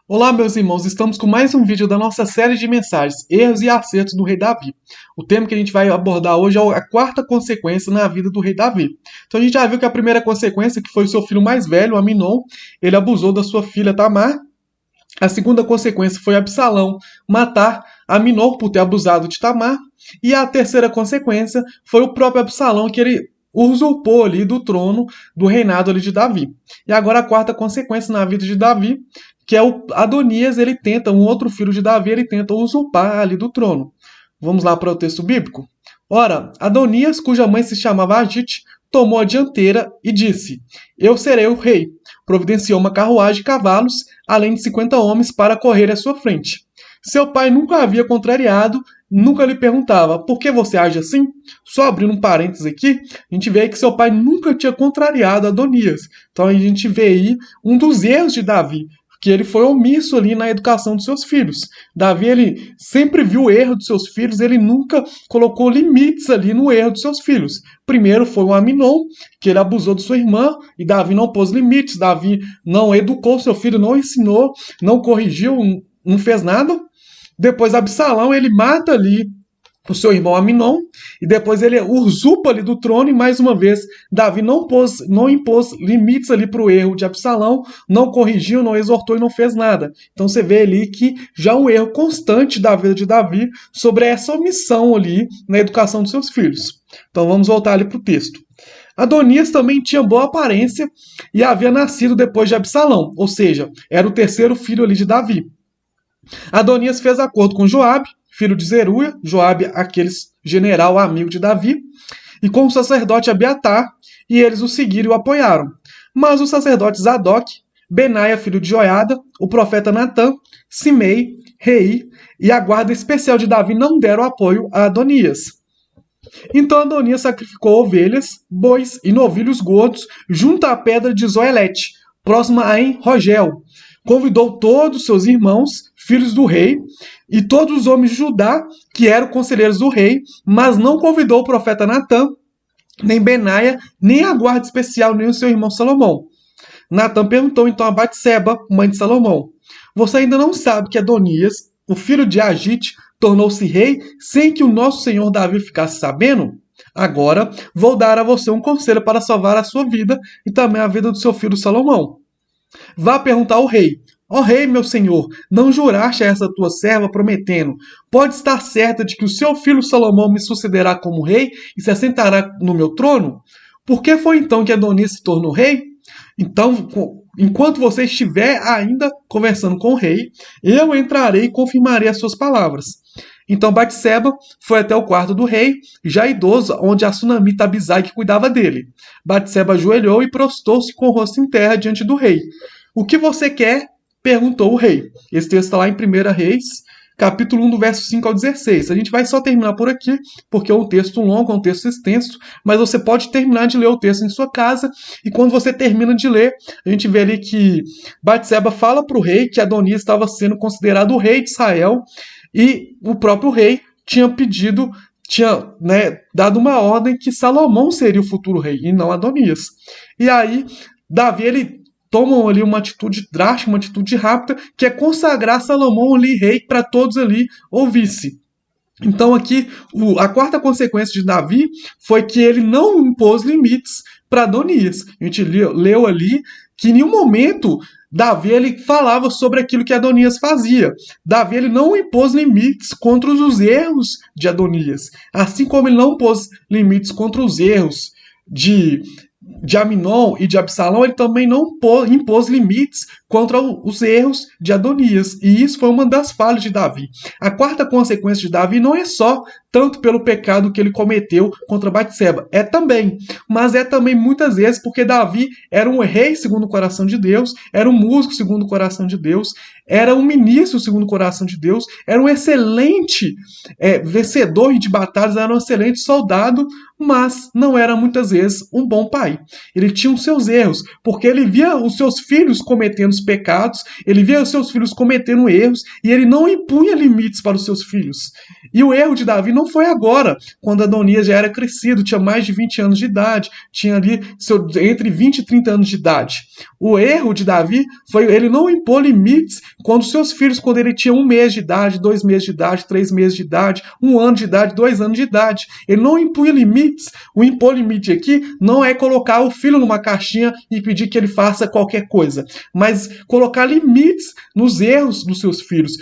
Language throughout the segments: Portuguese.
Olá, meus irmãos, estamos com mais um vídeo da nossa série de mensagens, Erros e Acertos do Rei Davi. O tema que a gente vai abordar hoje é a quarta consequência na vida do Rei Davi. Então a gente já viu que a primeira consequência, que foi o seu filho mais velho, Aminon, ele abusou da sua filha Tamar. A segunda consequência foi Absalão matar Aminon por ter abusado de Tamar. E a terceira consequência foi o próprio Absalão, que ele usurpou ali do trono do reinado ali de Davi. E agora a quarta consequência na vida de Davi, que é o Adonias, ele tenta, um outro filho de Davi, ele tenta usurpar ali do trono. Vamos lá para o texto bíblico? Ora, Adonias, cuja mãe se chamava Agite, tomou a dianteira e disse: Eu serei o rei. Providenciou uma carruagem de cavalos, além de 50 homens para correr à sua frente. Seu pai nunca havia contrariado, nunca lhe perguntava: por que você age assim? Só abrindo um parênteses aqui, a gente vê aí que seu pai nunca tinha contrariado Adonias. Então a gente vê aí um dos erros de Davi, que ele foi omisso ali na educação dos seus filhos. Davi, ele sempre viu o erro dos seus filhos, ele nunca colocou limites ali no erro dos seus filhos. Primeiro foi o Aminon, que ele abusou de sua irmã, e Davi não pôs limites, Davi não educou seu filho, não ensinou, não corrigiu, não fez nada. Depois Absalão, ele mata ali o seu irmão Aminon, e depois ele usurpa ali do trono, e mais uma vez, Davi não impôs limites ali para o erro de Absalão, não corrigiu, não exortou e não fez nada. Então você vê ali que já um erro constante da vida de Davi sobre essa omissão ali na educação dos seus filhos. Então vamos voltar ali para o texto. Adonias também tinha boa aparência e havia nascido depois de Absalão, ou seja, era o terceiro filho ali de Davi. Adonias fez acordo com Joabe, filho de Zeruia, Joabe, aquele general amigo de Davi, e com o sacerdote Abiatar, e eles o seguiram e o apoiaram. Mas os sacerdotes Zadok, Benaia, filho de Joiada, o profeta Natã, Simei, Rei e a guarda especial de Davi não deram apoio a Adonias. Então Adonias sacrificou ovelhas, bois e novilhos gordos junto à pedra de Zoelete, próxima a En-Rogel. Convidou todos os seus irmãos, filhos do rei, e todos os homens de Judá, que eram conselheiros do rei, mas não convidou o profeta Natã, nem Benaia, nem a guarda especial, nem o seu irmão Salomão. Natã perguntou então a Batseba, mãe de Salomão: Você ainda não sabe que Adonias, o filho de Agite, tornou-se rei sem que o nosso senhor Davi ficasse sabendo? Agora vou dar a você um conselho para salvar a sua vida e também a vida do seu filho Salomão. Vá perguntar ao rei: Ó rei, meu senhor, não juraste a essa tua serva prometendo: Pode estar certa de que o seu filho Salomão me sucederá como rei e se assentará no meu trono? Por que foi então que Adonias se tornou rei? Então, enquanto você estiver ainda conversando com o rei, eu entrarei e confirmarei as suas palavras. Então Batseba foi até o quarto do rei, já idoso, onde a sunamita Abisai que cuidava dele. Batseba ajoelhou e prostou-se com o rosto em terra diante do rei. O que você quer? Perguntou o rei. Esse texto está lá em 1 Reis, capítulo 1, do verso 5 ao 16. A gente vai só terminar por aqui, porque é um texto longo, é um texto extenso, mas você pode terminar de ler o texto em sua casa, e quando você termina de ler, a gente vê ali que Batseba fala para o rei que Adonias estava sendo considerado o rei de Israel, e o próprio rei tinha pedido, dado uma ordem que Salomão seria o futuro rei, e não Adonias. E aí, Davi, ele toma ali uma atitude drástica, uma atitude rápida, que é consagrar Salomão ali rei para todos ali ouvisse. Então aqui, a quarta consequência de Davi foi que ele não impôs limites para Adonias. A gente leu ali que em nenhum momento Davi ele falava sobre aquilo que Adonias fazia. Davi ele não impôs limites contra os erros de Adonias, assim como ele não impôs limites contra os erros de Aminon e de Absalão, ele também não impôs limites contra os erros de Adonias. E isso foi uma das falhas de Davi. A quarta consequência de Davi não é só tanto pelo pecado que ele cometeu contra Batseba. É também. Mas é também muitas vezes porque Davi era um rei segundo o coração de Deus, era um músico segundo o coração de Deus, era um ministro segundo o coração de Deus, era um excelente vencedor de batalhas, era um excelente soldado, mas não era muitas vezes um bom pai. Ele tinha os seus erros, porque ele via os seus filhos cometendo os pecados, ele via os seus filhos cometendo erros, e ele não impunha limites para os seus filhos. E o erro de Davi não não foi agora, quando Adonias já era crescido, tinha mais de 20 anos de idade, tinha ali entre 20 e 30 anos de idade. O erro de Davi foi ele não impor limites quando seus filhos, quando ele tinha 1 mês de idade, 2 meses de idade, 3 meses de idade, 1 ano de idade, 2 anos de idade. Ele não impunha limites. O impor limite aqui não é colocar o filho numa caixinha e pedir que ele faça qualquer coisa, mas colocar limites nos erros dos seus filhos,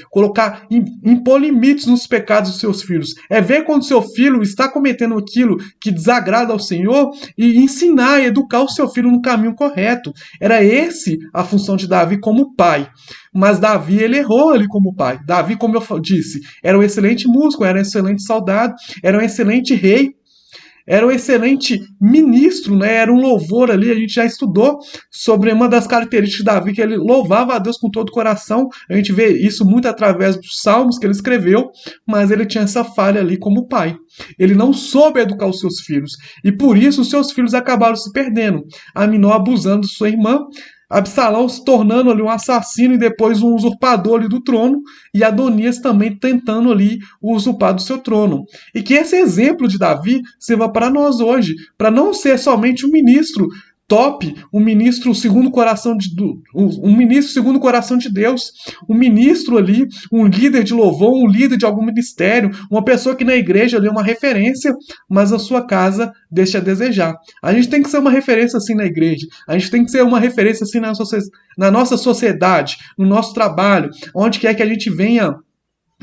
impor limites nos pecados dos seus filhos. É ver quando seu filho está cometendo aquilo que desagrada ao Senhor e ensinar e educar o seu filho no caminho correto. Era esse a função de Davi como pai. Mas Davi, ele errou ali como pai. Davi, como eu disse, era um excelente músico, era um excelente soldado, era um excelente rei, era um excelente ministro, né? Era um louvor ali. A gente já estudou sobre uma das características de Davi, que ele louvava a Deus com todo o coração. A gente vê isso muito através dos salmos que ele escreveu, mas ele tinha essa falha ali como pai. Ele não soube educar os seus filhos, e por isso os seus filhos acabaram se perdendo. Aminon abusando de sua irmã, Absalão se tornando ali um assassino e depois um usurpador ali do trono, e Adonias também tentando ali usurpar do seu trono. E que esse exemplo de Davi sirva para nós hoje, para não ser somente um ministro top, um ministro segundo o coração um ministro segundo o coração de Deus, um ministro ali, um líder de louvor, um líder de algum ministério, uma pessoa que na igreja ali é uma referência, mas na sua casa deixa a desejar. A gente tem que ser uma referência assim na igreja, a gente tem que ser uma referência assim na nossa sociedade, no nosso trabalho, onde quer que a gente venha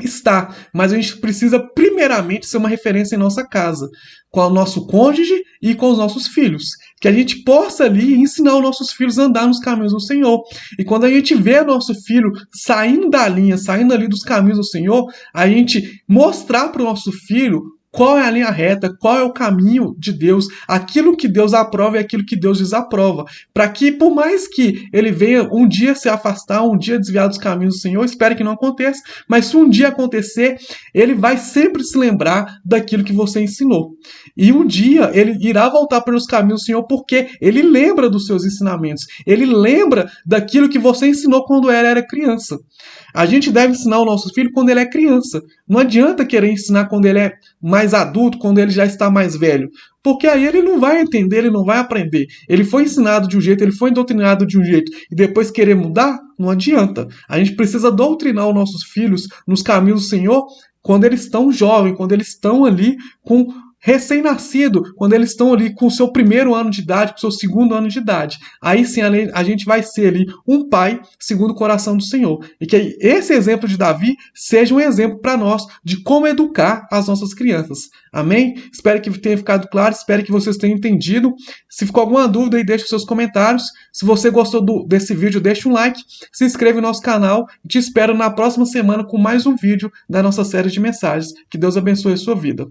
estar, mas a gente precisa primeiramente ser uma referência em nossa casa, com o nosso cônjuge e com os nossos filhos, que a gente possa ali ensinar os nossos filhos a andar nos caminhos do Senhor. E quando a gente vê nosso filho saindo da linha, saindo ali dos caminhos do Senhor, a gente mostrar para o nosso filho qual é a linha reta, qual é o caminho de Deus, aquilo que Deus aprova e aquilo que Deus desaprova. Para que, por mais que ele venha um dia se afastar, um dia desviar dos caminhos do Senhor, espero que não aconteça, mas se um dia acontecer, ele vai sempre se lembrar daquilo que você ensinou. E um dia ele irá voltar para os caminhos do Senhor porque ele lembra dos seus ensinamentos, ele lembra daquilo que você ensinou quando ele era criança. A gente deve ensinar o nosso filho quando ele é criança. Não adianta querer ensinar quando ele é mais adulto, quando ele já está mais velho. Porque aí ele não vai entender, ele não vai aprender. Ele foi ensinado de um jeito, ele foi doutrinado de um jeito, e depois querer mudar, não adianta. A gente precisa doutrinar os nossos filhos nos caminhos do Senhor quando eles estão jovens, quando eles estão ali com recém-nascido, quando eles estão ali com o seu 1º ano de idade, com o seu 2º ano de idade. Aí sim a gente vai ser ali um pai segundo o coração do Senhor. E que esse exemplo de Davi seja um exemplo para nós de como educar as nossas crianças. Amém? Espero que tenha ficado claro, espero que vocês tenham entendido. Se ficou alguma dúvida aí, deixe os seus comentários. Se você gostou desse vídeo, deixe um like, se inscreva no nosso canal e te espero na próxima semana com mais um vídeo da nossa série de mensagens. Que Deus abençoe a sua vida.